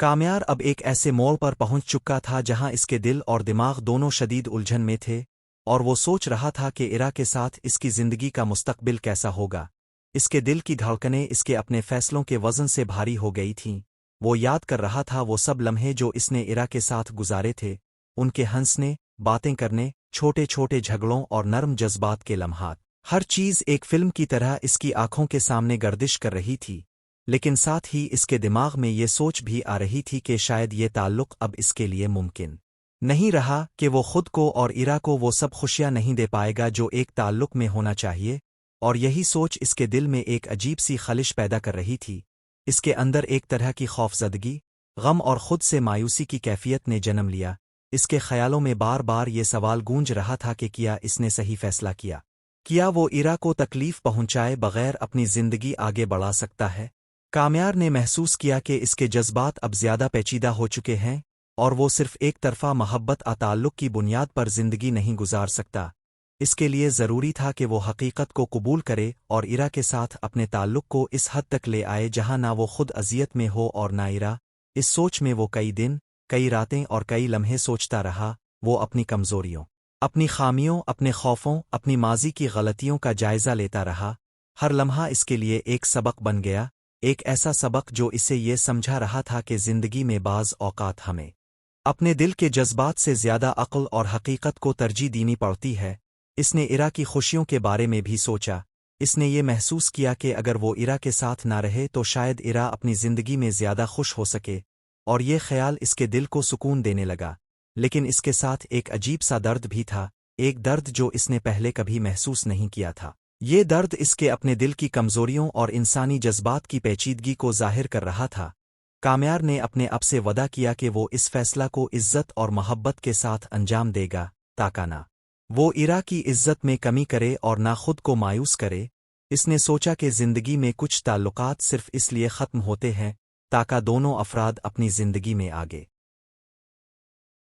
کامیار اب ایک ایسے موڑ پر پہنچ چکا تھا جہاں اس کے دل اور دماغ دونوں شدید الجھن میں تھے، اور وہ سوچ رہا تھا کہ ایرا کے ساتھ اس کی زندگی کا مستقبل کیسا ہوگا۔ اس کے دل کی دھڑکنیں اس کے اپنے فیصلوں کے وزن سے بھاری ہو گئی تھیں۔ وہ یاد کر رہا تھا وہ سب لمحے جو اس نے ایرا کے ساتھ گزارے تھے، ان کے ہنسنے، باتیں کرنے، چھوٹے چھوٹے جھگڑوں اور نرم جذبات کے لمحات۔ ہر چیز ایک فلم کی طرح اس کی آنکھوں کے سامنے گردش کر رہی تھی، لیکن ساتھ ہی اس کے دماغ میں یہ سوچ بھی آ رہی تھی کہ شاید یہ تعلق اب اس کے لیے ممکن نہیں رہا، کہ وہ خود کو اور ایرا کو وہ سب خوشیاں نہیں دے پائے گا جو ایک تعلق میں ہونا چاہیے۔ اور یہی سوچ اس کے دل میں ایک عجیب سی خلش پیدا کر رہی تھی۔ اس کے اندر ایک طرح کی خوفزدگی، غم اور خود سے مایوسی کی کیفیت نے جنم لیا۔ اس کے خیالوں میں بار بار یہ سوال گونج رہا تھا کہ کیا اس نے صحیح فیصلہ کیا وہ ایرا کو تکلیف پہنچائے بغیر اپنی زندگی آگے بڑھا سکتا ہے؟ کامیار نے محسوس کیا کہ اس کے جذبات اب زیادہ پیچیدہ ہو چکے ہیں، اور وہ صرف ایک طرفہ محبت تعلق کی بنیاد پر زندگی نہیں گزار سکتا۔ اس کے لیے ضروری تھا کہ وہ حقیقت کو قبول کرے اور ایرا کے ساتھ اپنے تعلق کو اس حد تک لے آئے جہاں نہ وہ خود اذیت میں ہو اور نہ ایرا۔ اس سوچ میں وہ کئی دن، کئی راتیں اور کئی لمحے سوچتا رہا۔ وہ اپنی کمزوریوں، اپنی خامیوں، اپنے خوفوں، اپنی ماضی کی غلطیوں کا جائزہ لیتا رہا۔ ہر لمحہ اس کے لیے ایک سبق بن گیا، ایک ایسا سبق جو اسے یہ سمجھا رہا تھا کہ زندگی میں بعض اوقات ہمیں اپنے دل کے جذبات سے زیادہ عقل اور حقیقت کو ترجیح دینی پڑتی ہے۔ اس نے ایرا کی خوشیوں کے بارے میں بھی سوچا۔ اس نے یہ محسوس کیا کہ اگر وہ ایرا کے ساتھ نہ رہے تو شاید ایرا اپنی زندگی میں زیادہ خوش ہو سکے، اور یہ خیال اس کے دل کو سکون دینے لگا۔ لیکن اس کے ساتھ ایک عجیب سا درد بھی تھا، ایک درد جو اس نے پہلے کبھی محسوس نہیں کیا تھا۔ یہ درد اس کے اپنے دل کی کمزوریوں اور انسانی جذبات کی پیچیدگی کو ظاہر کر رہا تھا۔ کامیار نے اپنے آپ سے وعدہ کیا کہ وہ اس فیصلہ کو عزت اور محبت کے ساتھ انجام دے گا، تاکہ نہ وہ ایرا کی عزت میں کمی کرے اور نہ خود کو مایوس کرے۔ اس نے سوچا کہ زندگی میں کچھ تعلقات صرف اس لیے ختم ہوتے ہیں تاکہ دونوں افراد اپنی زندگی میں آگے